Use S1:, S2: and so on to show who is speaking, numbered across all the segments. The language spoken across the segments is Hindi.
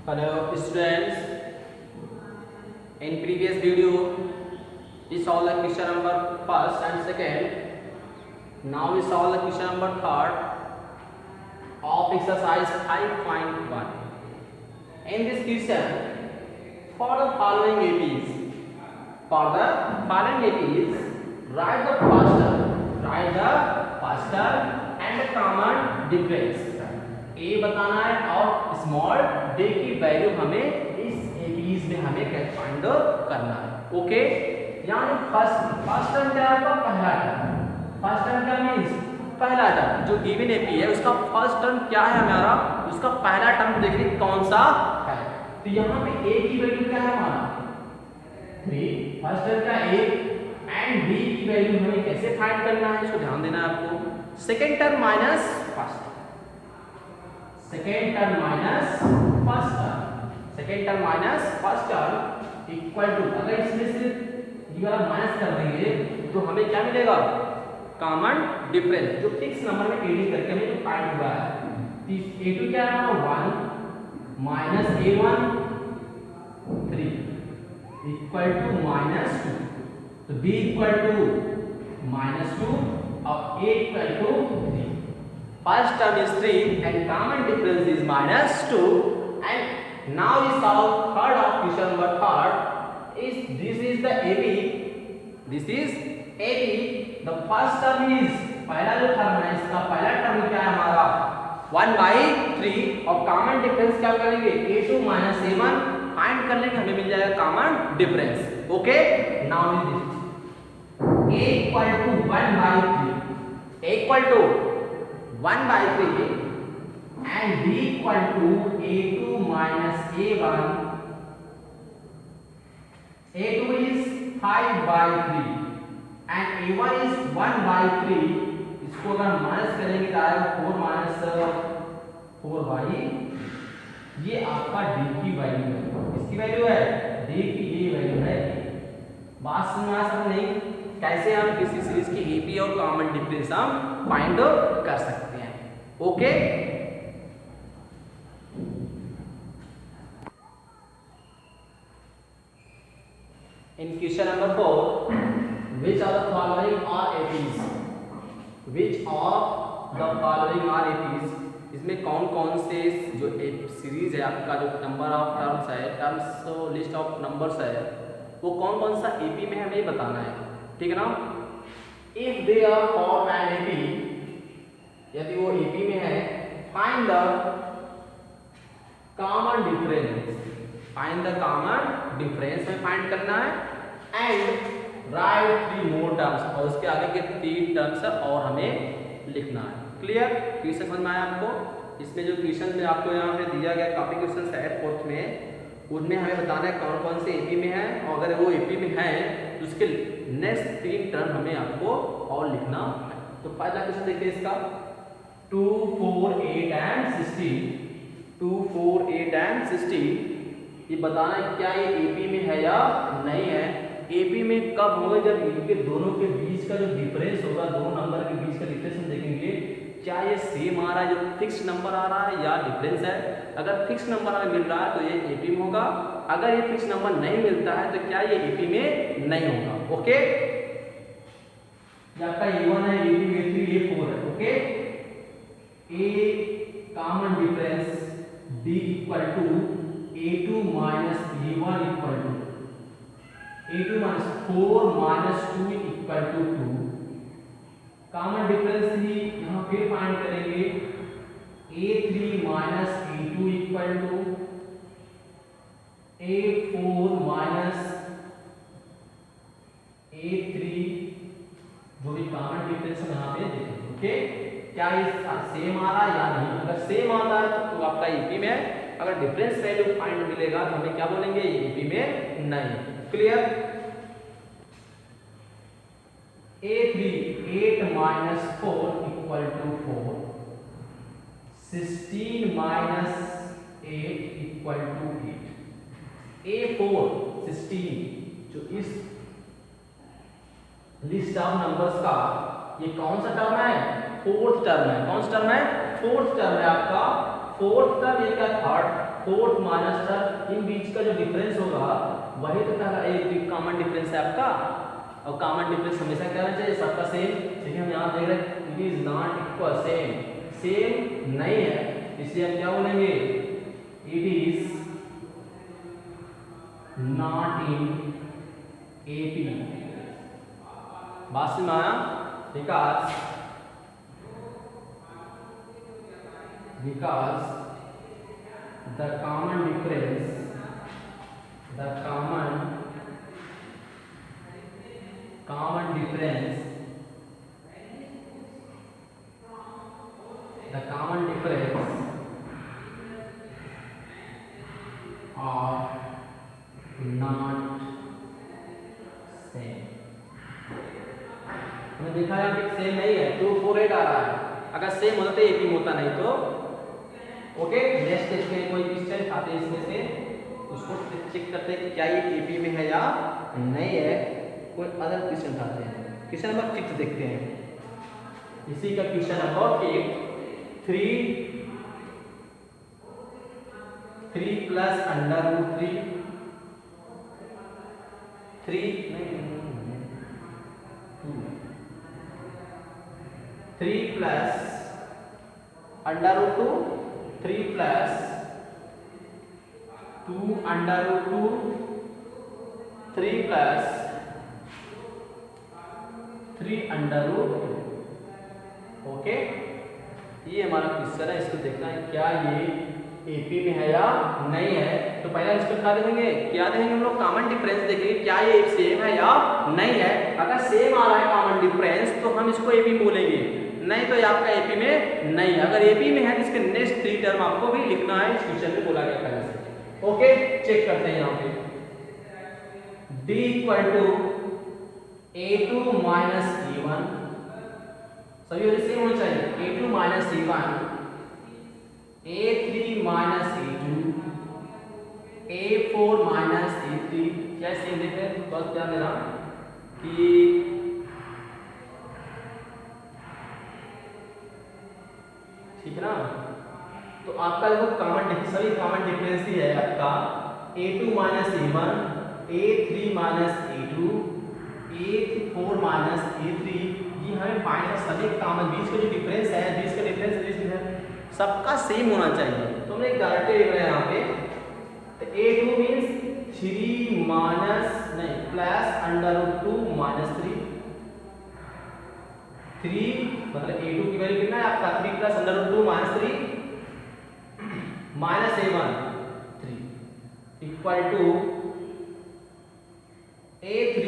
S1: Hello students, in previous video we saw the question number first and second. Now we saw the question number third of exercise 5.1. In this question, for the following APs, write the faster and the common difference. ए बताना है और स्मॉल डे की वैल्यू हमें इस एपीज में हमें फाइंड करना है. ओके, यानी फर्स्ट टर्म क्या है? पहला टर्म. फर्स्ट टर्म क्या मीन्स? पहला टर्म. जो गिवन एपी है उसका फर्स्ट टर्म क्या है हमारा? उसका पहला टर्म देखिए कौन सा है. तो यहाँ पे ए की वैल्यू क्या है हमारा? 3. फर्स्ट टर्म क्या? ए. एंड बी की वैल्यू हमें कैसे फाइंड करना है इसको ध्यान देना है आपको. Second term minus first, second term minus first term, second term minus first term equal to, अगर इसमें से ये वाला माइनस कर देंगे तो हमें क्या मिलेगा? कॉमन डिफरेंस, जो फिक्स नंबर में एडिंग करके हमें जो फाइंड हुआ है. a2 क्या है? 1 minus a1 3 equal to minus 2. तो b इक्वल टू माइनस 2 और a equal to 3. First term is 3 and common difference is minus 2. And now we solve third of question number third. This is the AB. This is AB. The first term is, पहला जो term है इसका पहला term क्या है हमारा? 1/3 और common difference क्या करेंगे? A2 minus A1 फाइंड कर लेंगे, हमें मिल जाएगा common difference. Okay? Now this A equal to 1/3. A equal to 1/3 and b equal to a2 minus a1. a2 is 5/3 and a1 is 1/3. इसको अगर माइनस करेंगे तो आएगा 4 माइनस 4 ये आपका d की वैल्यू है. इसकी वैल्यू है d की, ये वैल्यू है. बात सुनना सब नहीं, कैसे हम किसी सीरीज की एपी और कॉमन डिफरेंस हम फाइंड कर सकते हैं. Okay, in question number 4, which of the following are APs? Which of the following are APs? इसमें कौन कौन से जो सीरीज है आपका, जो नंबर ऑफ टर्म्स है, टर्म्स लिस्ट ऑफ नंबर्स है, वो कौन कौन सा एपी में हमें बताना है. ठीक है ना. If they are for an AP, यदि वो एपी में है, find the common difference. Find the common difference में फाइंड करना है. एंड राइट 3 मोर टर्म्स, और उसके आगे के 3 टर्म्स और हमें लिखना है. क्लियर? क्वेश्चन समझ में आया आपको? इसमें जो क्वेश्चन में आपको यहाँ पे दिया गया काफी क्वेश्चन है फोर्थ में, उनमें हमें बताना है कौन कौन से एपी में है, और अगर वो एपी में है तो उसके नेक्स्ट 3 टर्म हमें आपको और लिखना है. तो पहला क्वेश्चन देखिए इसका, 2, 4, 8 एंड 16. 2, 4, 8 एंड 16 ये बताना है क्या ये एपी में है या नहीं है. एपी में कब होगा? जब इनके दोनों के बीच का जो डिफरेंस होगा, दोनों नंबर के बीच का डिफरेंस हम देखेंगे क्या ये सेम आ रहा है, जो फिक्स नंबर आ रहा है, या डिफरेंस है. अगर फिक्स नंबर हमें मिल रहा है तो ये एपी में होगा. अगर ये फिक्स नंबर नहीं मिलता है तो क्या ये एपी में नहीं होगा. ओके, आपका a1 है, a2, a3, a4 है. Okay, a common difference d equal to a2 minus a1 equal to a2 minus 4 minus 2 equal to 2. Common difference ही यहाँ फिर फाइंड करेंगे, a3 minus a2 equal to a4 minus a3, जो भी कॉमन डिफरेंस हम यहाँ पे देखेंगे. ओके, क्या ये सेम आ रहा है या नहीं? अगर सेम आता है तो आपका एपी में है. अगर डिफरेंस वैल्यू फाइंड मिलेगा तो हमें क्या बोलेंगे? एपी में नहीं. Clear? a3 8 minus 4 equal to 4. 16 minus 8 equal to 8. a4 16 जो इस लिस्ट ऑफ नंबर्स का ये कौन सा टर्म है? फोर्थ टर्म है. कौन सा टर्म है? फोर्थ टर्म है आपका फोर्थ टर्म ये क्या थर्ड, फोर्थ माइनस थर्ड, इन बीच का जो डिफरेंस होगा वही तो क्या एक कॉमन डिफरेंस है आपका। और कॉमन डिफरेंस हमेशा क्या रहना चाहिए, सबका सेम। देखिए हम यहाँ देख रहे हैं it is not equal, same नहीं है, इसलिए हम क्या बोलेंगे, it is not in AP. बात में आया, because the common difference are not same। हमने देखा है कि सेम नहीं है, 2 4 8 आ रहा है, अगर सेम होता तो एपी होता, नहीं तो ओके। नेक्स्ट इसमें कोई क्वेश्चन आते हैं इसमें से, उसको चेक करते हैं कि क्या ये एपी में है या नहीं है। कोई अदर क्वेश्चन आते हैं, क्वेश्चन नंबर 6 देखते हैं। इसी का question number 8, 3 plus under root 3 plus under root 2, 3 plus 2 under root 2, 3 plus 3 under root 2। Okay, ये हमारा क्वेश्चन है, इसको देखना है क्या ये एपी में है या नहीं है। तो पहले इसको क्या देखेंगे, हम लोग कॉमन डिफरेंस देखेंगे, क्या ये सेम है या नहीं है। अगर सेम आ रहा है कॉमन डिफरेंस तो हम इसको एपी बोलेंगे, नहीं तो ये आपका एपी में नहीं है। अगर एपी में है तो इसके नेक्स्ट 3 टर्म आपको भी लिखना है, इस क्वेश्चन में बोला गया पहले से। ओके, चेक करते हैं यहाँ पे, d equal to a2 minus a1, सभी सेम होना चाहिए, a2 minus a1, a3 minus a2, a4 minus a3। क्या सेम देख रहे हैं, बस ध्यान देना कि ठीक है ना। तो आपका देखो सभी कॉमन डिफरेंस ही है आपका, a2 minus a1, a3 minus a2, a4 minus a3। ये हमें फाइंड, सभी कॉमन बीच का जो डिफरेंस है, बीच का डिफरेंस सबका सेम होना चाहिए। तो हमने एक गारंटी लिख रहे हैं यहाँ पे, तो a2 मीन्स 3 माइनस नहीं प्लस अंडर रूट 2 माइनस 3 मतलब a2 की वैल्यू कितना है आपका 3 plus under root 2 minus 3 minus a1 3 equal to a3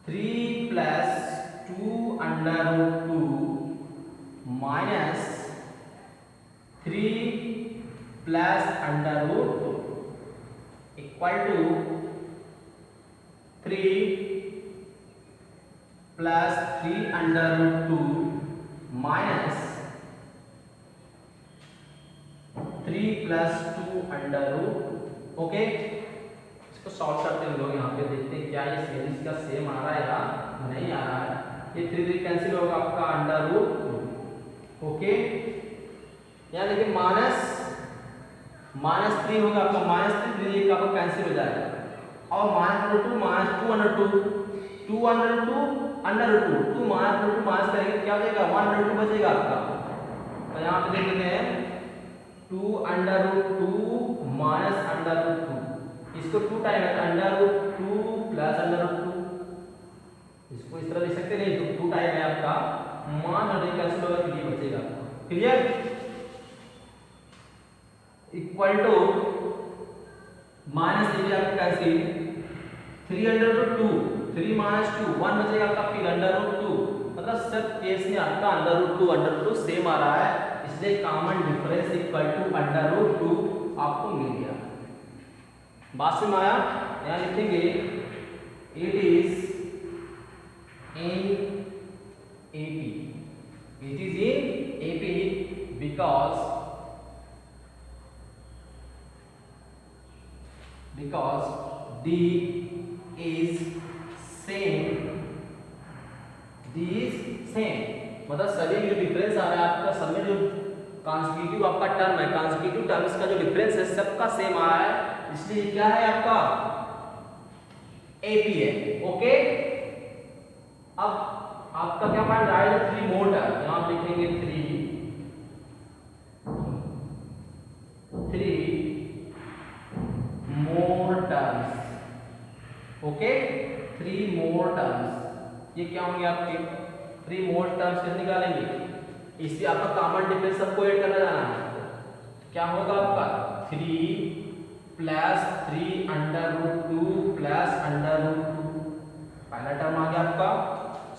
S1: 3 plus 2 under root 2 minus 3 plus under root 2 equal to 3 plus 3 under root 2 minus 3 plus 2 under root. Okay, इसको सॉल्व करते हैं लोग, यहाँ पे देखते हैं क्या ये सीरीज का सेम आ रहा है या नहीं आ रहा है। ये 3 3 कैंसिल होगा आपका अंडर रूट 2। ओके, यहाँ देखिए माइनस 3 होगा आपका, माइनस 3 का आपका कैंसिल हो जाएगा, और minus root 2 minus 2 under 2 under 2 under root 2 minus root 2 minus करेंगे क्या हो जाएगा 1 अंडर 2 बचेगा आपका। तो यहाँ पे देख लेते हैं 2 under root 2 minus under root 2, इसको 2 टाइम है under root 2 plus under root 2, इसको इस तरह लिख सकते नहीं, तो 2 टाइम है आपका, मान और कैंसिल होगा तो ये बचेगा। क्लियर, इक्वल टू माइनस दीजिए आपका कैंसिल 3 अंडर रूट 2 3 माइनस 2 1 बचेगा आपका, फिर अंडर रूट 2, मतलब सब केस में आपका अंडर रूट 2 सेम आ रहा है, इसलिए common difference equal to under root 2 आपको मिल गया। बात में आया, यहाँ लिखेंगे it is in AP, it is in AP because D is same, D is same, मतलब सभी जो डिफरेंस आ रहा है आपका सब में जो कॉन्सेक्यूटिव आपका टर्म है, कॉन्सेक्यूटिव टर्म्स का जो डिफरेंस है सबका सेम आ रहा है, इसलिए क्या है आपका एपी है। ओके, अब आपका क्या फाइंड रहा है, 3 मोर टर्म, यहां आप लिखेंगे 3 मोर टर्म्स। ओके, 3 मोर टर्म्स, ये क्या होंगे आपके 3 मोर टर्म्स कैसे निकालेंगे, इसलिए आपका कॉमन डिफरेंस सबको ऐड करना जाना है। क्या होगा आपका 3 plus 3 under root 2 plus under root 2, पहला टर्म आ गया आपका।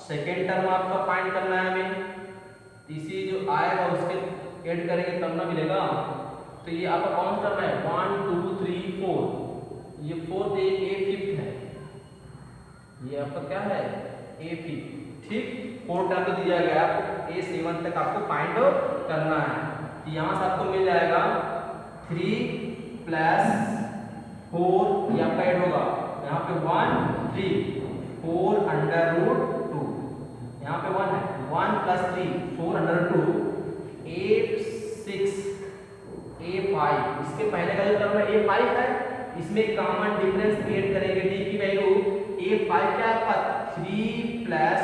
S1: सेकेंड टर्म आपका फाइंड करना है हमें, तीसरी जो आएगा उसके ऐड करेंगे तब ना मिलेगा। तो ये आपका कौन सा टर्म है 1 2 3 4, ये फोर्थ ए फिफ्थ है, ये आपका क्या है ए फिफ्थ। ठीक, 4 टर्म तो दिया गया है आपको, A7 तक आपको फाइंड करना है। तो यहाँ से आपको मिल जाएगा 3 प्लस 4, ये आपका ऐड होगा, यहाँ पे 1 3 4 अंडर रूट 2, यहाँ पे 1 है, 1 प्लस 3 4 अंडर 2 8 6 A5, इसके पहले का जो टर्म है A5 है, इसमें कॉमन डिफरेंस ऐड करेंगे, डी की वैल्यू A5 क्या आपका 3 plus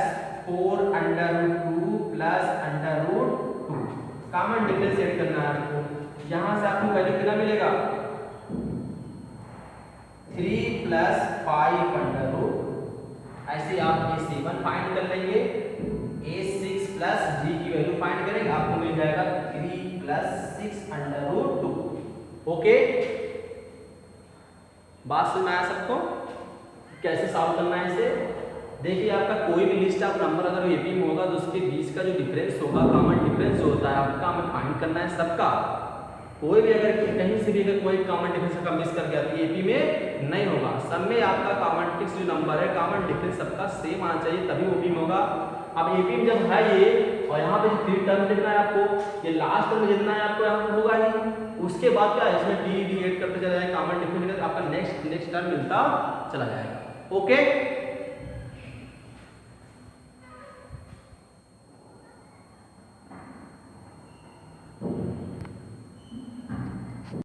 S1: 4 under root 2 plus under root 2, common difference add करना है आपको। यहां से आपको वैल्यू कितना मिलेगा 3 प्लस 5 अंडर रूट, ऐसे आप A7 फाइंड कर लेंगे, A6 प्लस G की वैल्यू फाइंड करेंगे, आपको मिल जाएगा 3 प्लस 6 अंडर रूट 2। ओके, बात समझ में आया सबको, कैसे सॉल्व करना है इसे। देखिए आपका कोई भी लिस्ट ऑफ नंबर अगर एपी में होगा तो उसके बीच का जो डिफरेंस होगा, कॉमन डिफरेंस जो होता है आपका, हमें फाइंड करना है सबका। कोई भी अगर कहीं से भी अगर कोई कॉमन डिफरेंस का मिस कर गया तो एपी में नहीं होगा, सब में आपका कॉमन फिक्स जो नंबर है कॉमन डिफरेंस सबका सेम आना चाहिए तभी ओपी में होगा। अब एपी में जब है ये, और यहाँ पे 3 टर्म लिखना है आपको, ये लास्ट टर्म जितना है आपको यहाँ होगा ही, उसके बाद क्या है इसमें डी ऐड करते चला जाएगा, कॉमन डिफरेंस आपका नेक्स्ट टर्म मिलता चला जाएगा। ओके।